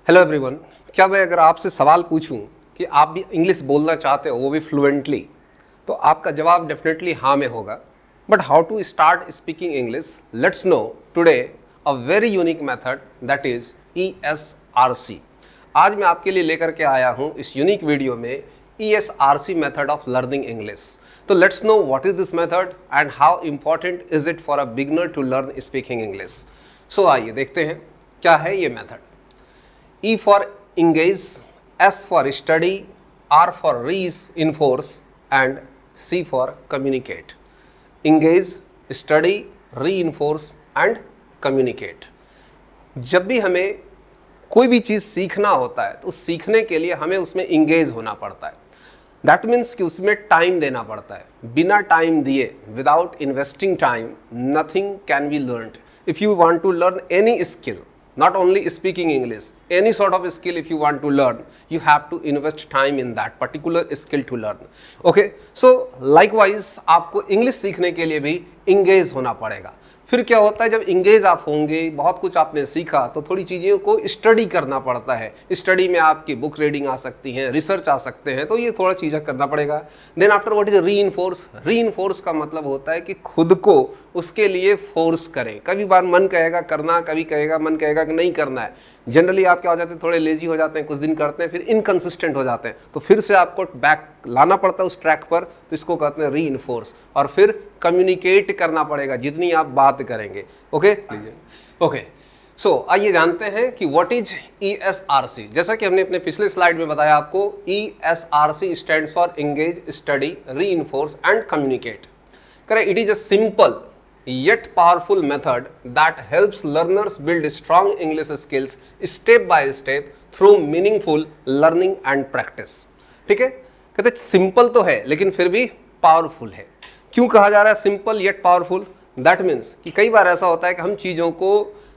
Hello everyone. क्या मैं अगर आपसे सवाल पूछूं कि आप भी इंग्लिश बोलना चाहते हो वो भी फ्लुएंटली, तो आपका जवाब डेफिनेटली हाँ में होगा। But how to start speaking English, let's know today a very unique method, that is ESRC। आज मैं आपके लिए लेकर के आया हूं इस यूनिक वीडियो में ESRC method of learning English. तो let's know what is this method and how important is it for a beginner to learn speaking English. So आइए देखते हैं क्या है ये method. E for engage, S for study, R for reinforce and C for communicate. Engage, study, reinforce and communicate. जब भी हमें कोई भी चीज़ सीखना होता है तो सीखने के लिए हमें उसमें इंगेज होना पड़ता है। दैट मीन्स कि उसमें टाइम देना पड़ता है। बिना टाइम दिए, without investing time, nothing can be learned. If you want to learn any skill, not only speaking English, any sort of skill if you want to learn, you have to invest time in that particular skill to learn. Okay, so likewise आपको English सीखने के लिए भी engage होना पड़ेगा। फिर क्या होता है, जब इंगेज आप होंगे, बहुत कुछ आपने सीखा, तो थोड़ी चीज़ों को स्टडी करना पड़ता है। स्टडी में आपकी बुक रीडिंग आ सकती है, रिसर्च आ सकते हैं, तो ये थोड़ा चीज़ें करना पड़ेगा। Then after what is reinforce. Reinforce का मतलब होता है कि खुद को उसके लिए फोर्स करें। कभी बार मन कहेगा करना, कभी कहेगा मन कहेगा कि नहीं करना है। जनरली आप क्या हो जाते हैं, थोड़े लेजी हो जाते हैं, कुछ दिन करते हैं, फिर इनकंसिस्टेंट हो जाते हैं, तो फिर से आपको बैक लाना पड़ता है उस ट्रैक पर, तो इसको कहते हैं रीइंफोर्स। और फिर कम्युनिकेट करना पड़ेगा, जितनी आप बात करेंगे। ओके, सो आइए जानते हैं कि व्हाट इज ESRC। जैसा कि हमने अपने पिछले स्लाइड में बताया आपको, ESRC stands for engage, study, reinforce and communicate. Correct. It is a simple yet powerful method that helps learners build strong English skills step by step through meaningful learning and practice। ठीक है, कहते simple तो है लेकिन फिर भी powerful है। क्यों कहा जा रहा है simple yet powerful? That means कि कई बार ऐसा होता है कि हम चीज़ों को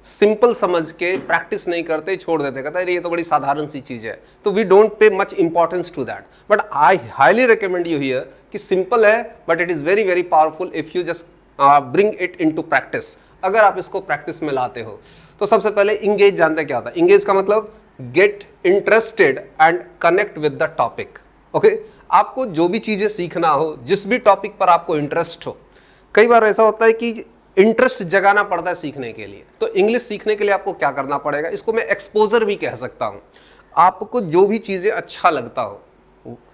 सिंपल समझ के प्रैक्टिस नहीं करते, छोड़ देते, कहता है ये तो बड़ी साधारण सी चीज़ है, तो we don't pay much importance to that. But I highly recommend you here कि सिंपल है but it is very very powerful if you just bring it into practice. अगर आप इसको प्रैक्टिस में लाते हो तो सबसे पहले इंगेज जानते क्या होता है। इंगेज का मतलब get interested and connect with the topic. Okay, आपको जो भी चीज़ें सीखना हो, जिस भी टॉपिक पर आपको इंटरेस्ट हो, कई बार ऐसा होता है कि इंटरेस्ट जगाना पड़ता है सीखने के लिए। तो इंग्लिश सीखने के लिए आपको क्या करना पड़ेगा, इसको मैं एक्सपोजर भी कह सकता हूँ। आपको जो भी चीज़ें अच्छा लगता हो,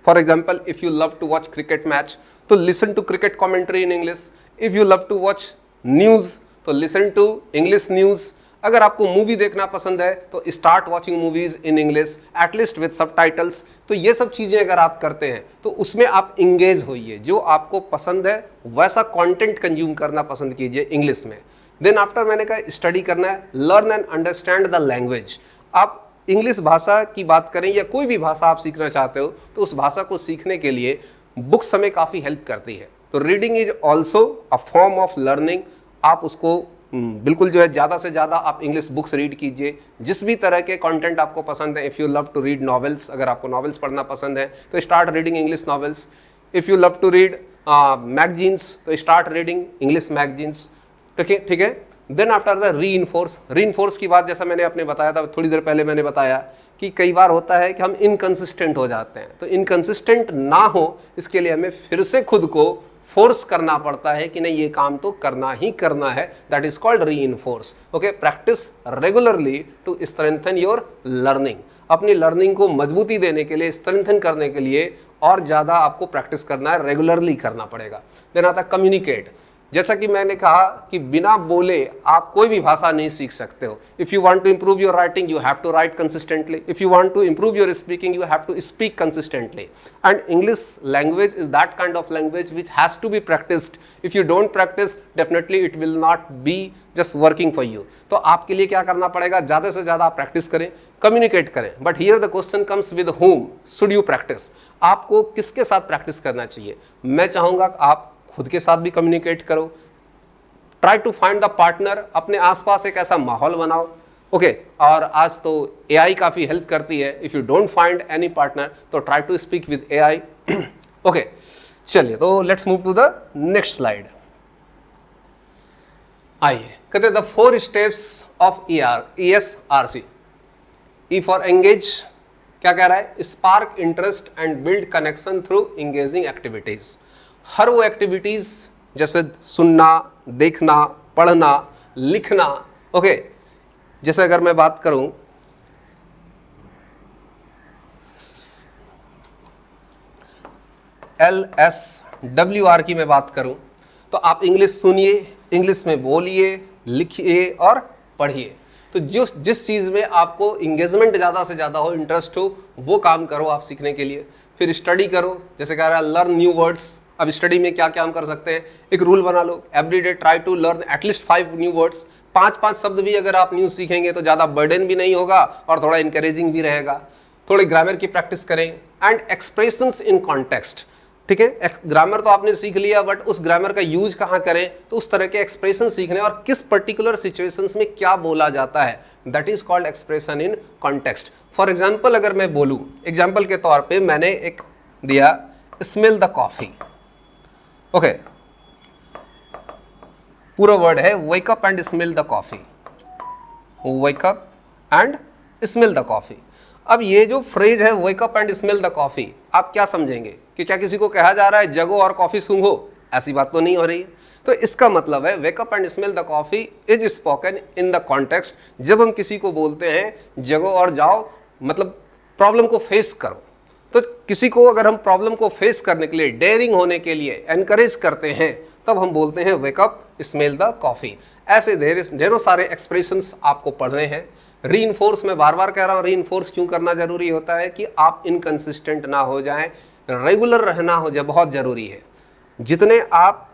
for example if you love to watch cricket match, तो listen to cricket commentary in English. If you love to watch news, तो लिसन टू इंग्लिश न्यूज़। अगर आपको मूवी देखना पसंद है तो start watching movies in English at least with subtitles. तो ये सब चीज़ें अगर आप करते हैं तो उसमें आप इंगेज होइए। जो आपको पसंद है वैसा कंटेंट कंज्यूम करना पसंद कीजिए इंग्लिश में। देन आफ्टर मैंने कहा स्टडी करना है, learn and understand the language. आप इंग्लिश भाषा की बात करें या कोई भी भाषा आप सीखना चाहते हो, तो उस भाषा को सीखने के लिए बुक्स हमें काफ़ी हेल्प करती है। तो reading is also a form of learning. आप उसको बिल्कुल जो है ज़्यादा से ज़्यादा आप इंग्लिश बुक्स रीड कीजिए, जिस भी तरह के कंटेंट आपको पसंद है। If you love to read novels, अगर आपको नॉवेल्स पढ़ना पसंद है तो start reading English novels. If you love to read magazines, तो स्टार्ट रीडिंग इंग्लिश मैगजीन्स। ठीक है। देन आफ्टर द रीइंफोर्स की बात जैसा मैंने आपने बताया था थोड़ी देर पहले, मैंने बताया कि कई बार होता है कि हम इनकंसिस्टेंट हो जाते हैं। तो इनकंसिस्टेंट ना हो इसके लिए हमें फिर से खुद को फोर्स करना पड़ता है कि नहीं ये काम तो करना ही करना है। That is called reinforce. Okay, practice regularly to strengthen your learning. अपनी लर्निंग को मजबूती देने के लिए, स्ट्रेंथन करने के लिए और ज़्यादा आपको प्रैक्टिस करना है, रेगुलरली करना पड़ेगा। देन आता कम्युनिकेट। जैसा कि मैंने कहा कि बिना बोले आप कोई भी भाषा नहीं सीख सकते हो। If you want to improve your writing, you have to write consistently. If you want to improve your speaking, you have to speak consistently. And English language is that kind of language which has to be practised. If you don't practise, definitely it will not be just working for you. तो आपके लिए क्या करना पड़ेगा, ज़्यादा से ज़्यादा आप प्रैक्टिस करें, कम्युनिकेट करें। But here the question comes with whom should you practice. आपको किसके साथ प्रैक्टिस करना चाहिए? मैं चाहूँगा आप खुद के साथ भी कम्युनिकेट करो। Try to find the partner. अपने आसपास एक ऐसा माहौल बनाओ। ओके, और आज तो AI काफ़ी हेल्प करती है। If you don't find any partner तो try to speak with AI। Okay, चलिए तो let's move to the next slide. आइए, कहते हैं the 4 steps of ESRC। E for engage, क्या कह रहा है, spark interest and build connection through engaging activities. हर वो एक्टिविटीज जैसे सुनना, देखना, पढ़ना, लिखना। ओके, जैसे अगर मैं बात करूं LSWR की मैं बात करूं, तो आप इंग्लिश सुनिए, इंग्लिश में बोलिए, लिखिए और पढ़िए। तो जिस चीज़ में आपको इंगेजमेंट ज़्यादा से ज़्यादा हो, इंटरेस्ट हो, वो काम करो आप सीखने के लिए। फिर स्टडी करो, जैसे कह रहा है लर्न न्यू वर्ड्स। अब स्टडी में क्या क्या हम कर सकते हैं, एक रूल बना लो, everyday try to learn at least 5 new words. 5 शब्द भी अगर आप न्यू सीखेंगे तो ज़्यादा बर्डन भी नहीं होगा और थोड़ा इंकरेजिंग भी रहेगा। थोड़ी ग्रामर की प्रैक्टिस करें एंड एक्सप्रेशंस इन कॉन्टेक्स्ट। ठीक है, ग्रामर तो आपने सीख लिया, बट उस ग्रामर का यूज कहाँ करें, तो उस तरह के एक्सप्रेशन सीखने और किस पर्टिकुलर सिचुएशंस में क्या बोला जाता है, that is called expression in context. For example अगर मैं बोलूँ, एग्जाम्पल के तौर पे मैंने एक दिया स्मेल द कॉफी। ओके, पूरा वर्ड है wake up and smell the coffee, wake up and smell the coffee. अब ये जो फ्रेज है wake up and smell the coffee, आप क्या समझेंगे कि क्या किसी को कहा जा रहा है जगो और कॉफी सूंघो? ऐसी बात तो नहीं हो रही है। तो इसका मतलब है wake up and smell the coffee is spoken in the context. जब हम किसी को बोलते हैं जगो और जाओ, मतलब प्रॉब्लम को फेस करो। तो किसी को अगर हम प्रॉब्लम को फेस करने के लिए, डेयरिंग होने के लिए एनकरेज करते हैं, तब हम बोलते हैं wake up smell the coffee. ऐसे ढेरों सारे एक्सप्रेशंस आपको पढ़ने हैं। रीइंफोर्स, मैं बार बार कह रहा हूँ, रीइंफोर्स क्यों करना जरूरी होता है कि आप इनकंसिस्टेंट ना हो जाएं, रेगुलर रहना हो जाए, बहुत ज़रूरी है। जितने आप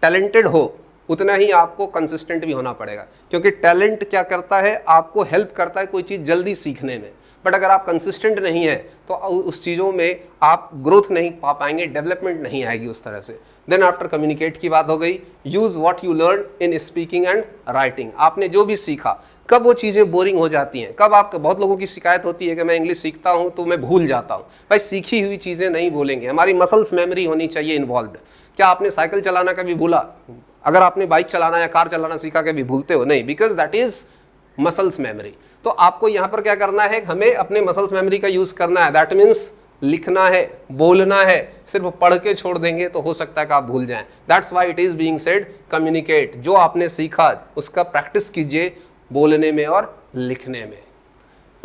टैलेंटेड हो उतना ही आपको कंसिस्टेंट भी होना पड़ेगा, क्योंकि टैलेंट क्या करता है, आपको हेल्प करता है कोई चीज़ जल्दी सीखने में। बट अगर आप कंसिस्टेंट नहीं है तो उस चीज़ों में आप ग्रोथ नहीं पा पाएंगे, डेवलपमेंट नहीं आएगी उस तरह से। देन आफ्टर कम्युनिकेट की बात हो गई, use what you learn in speaking and writing. आपने जो भी सीखा, कब वो चीज़ें बोरिंग हो जाती हैं, कब आपको, बहुत लोगों की शिकायत होती है कि मैं इंग्लिश सीखता हूँ तो मैं भूल जाता हूँ। भाई सीखी हुई चीज़ें नहीं भूलेंगे, हमारी मसल्स मेमोरी होनी चाहिए इन्वॉल्व्ड। क्या आपने साइकिल चलाना कभी भूला? अगर आपने बाइक चलाना या कार चलाना सीखा कभी भूलते हो? नहीं, because that is muscles memory. तो आपको यहाँ पर क्या करना है, हमें अपने मसल्स मेमोरी का यूज़ करना है। दैट मीन्स लिखना है, बोलना है। सिर्फ पढ़ के छोड़ देंगे तो हो सकता है कि आप भूल जाएं। That's why it is being said communicate. जो आपने सीखा उसका प्रैक्टिस कीजिए बोलने में और लिखने में।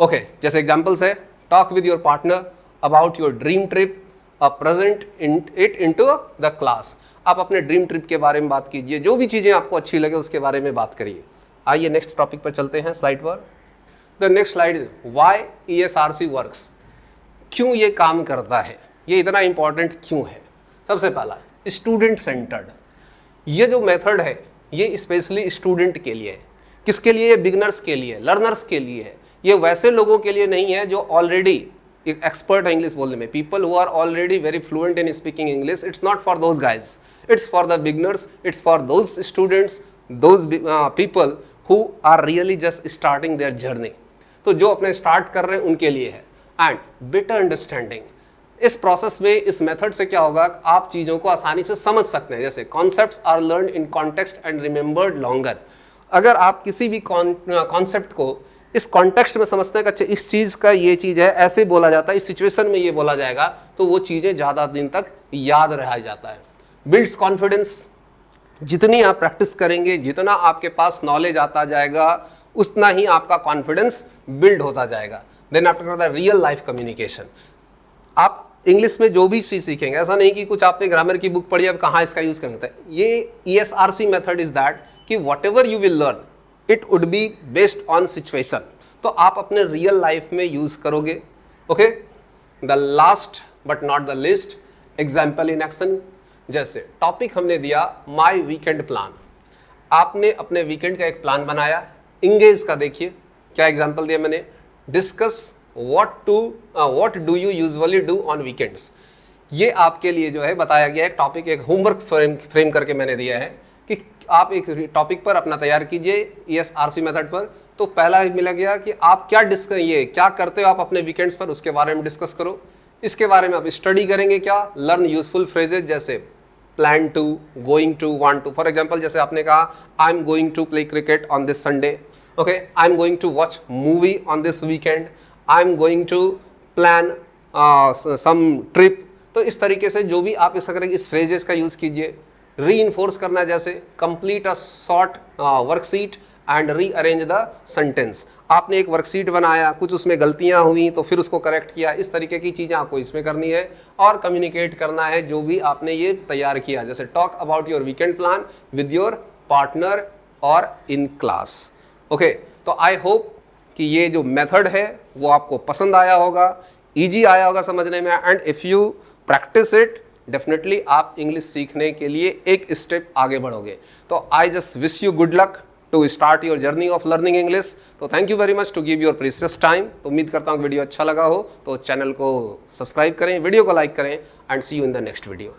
ओके, जैसे एग्जांपल्स है, talk with your partner about your dream trip, present it into the class. आप अपने ड्रीम ट्रिप के बारे में बात कीजिए, जो भी चीज़ें आपको अच्छी लगे उसके बारे में बात करिए। आइए नेक्स्ट टॉपिक पर चलते हैं, स्लाइड पर। The next slide is why ESRC works. क्यों ये काम करता है, ये इतना इंपॉर्टेंट क्यों है? सबसे पहला, स्टूडेंट सेंटर्ड। ये जो मेथड है ये स्पेशली स्टूडेंट के लिए है। किसके लिए? बिगनर्स के लिए, लर्नर्स के लिए है। ये वैसे लोगों के लिए नहीं है जो ऑलरेडी एक्सपर्ट है इंग्लिश बोलने में। People who are already very fluent in speaking English, it's not for those guys, it's for the beginners, it's for those students, those people who are really just starting their journey. तो जो अपने start कर रहे हैं उनके लिए है। And better understanding, इस प्रोसेस में, इस मेथड से क्या होगा, आप चीज़ों को आसानी से समझ सकते हैं। जैसे concepts are learn in context and remembered longer. अगर आप किसी भी कॉन्सेप्ट को इस कॉन्टेक्स्ट में समझते हैं कि अच्छा इस चीज़ का ये चीज़ है, ऐसे बोला जाता है, इस सिचुएशन में ये बोला जाएगा, तो वो चीज़ें ज़्यादा दिन तक याद रह जाता है। बिल्ड्स कॉन्फिडेंस, जितनी आप प्रैक्टिस करेंगे, जितना आपके पास नॉलेज आता जाएगा, उतना ही आपका कॉन्फिडेंस बिल्ड होता जाएगा। Then after the real life communication, आप इंग्लिश में जो भी चीज़ सीखेंगे, ऐसा नहीं कि कुछ आपने ग्रामर की बुक पढ़ी अब कहाँ इसका यूज़ करना है। ये ESRC मेथड इज दैट कि what ever you will learn it would be based on situation. तो आप अपने रियल लाइफ में यूज़ करोगे। Okay, the last but not the list, example in action. जैसे टॉपिक हमने दिया माई वीकेंड प्लान, आपने अपने वीकेंड का एक प्लान बनाया। इंगेज का देखिए क्या एग्जाम्पल दिया मैंने, discuss what do you usually do on weekends. ये आपके लिए जो है बताया गया है, एक टॉपिक, एक होमवर्क फ्रेम करके मैंने दिया है कि आप एक टॉपिक पर अपना तैयार कीजिए ESRC मेथड पर। तो पहला मिला गया कि आप क्या करते हो आप अपने वीकेंड्स पर, उसके बारे में डिस्कस करो। इसके बारे में आप स्टडी करेंगे, क्या लर्न यूजफुल फ्रेजेज जैसे plan to, going to, want to. For example जैसे आपने कहा I am going to play cricket on this Sunday, okay, I am going to watch movie on this weekend, I am going to plan some trip. तो इस तरीके से जो भी आप इस तरह इस फ्रेजेस का यूज़ कीजिए। री इन्फोर्स करना, जैसे complete a short worksheet and rearrange the sentence. आपने एक वर्कशीट बनाया, कुछ उसमें गलतियां हुई तो फिर उसको करेक्ट किया, इस तरीके की चीज़ें आपको इसमें करनी है। और कम्युनिकेट करना है जो भी आपने ये तैयार किया, जैसे talk about your weekend plan with your partner और इन क्लास। ओके, तो आई होप कि ये जो मेथड है वो आपको पसंद आया होगा, ईजी आया होगा समझने में, and if you practice it definitely आप इंग्लिश सीखने के लिए एक स्टेप आगे बढ़ोगे। तो I just wish you good luck to start your journey of learning English. तो thank you very much to give your precious time. तो उम्मीद करता हूँ वीडियो अच्छा लगा हो, तो चैनल को सब्सक्राइब करें, वीडियो को लाइक करें, and see you in the next video.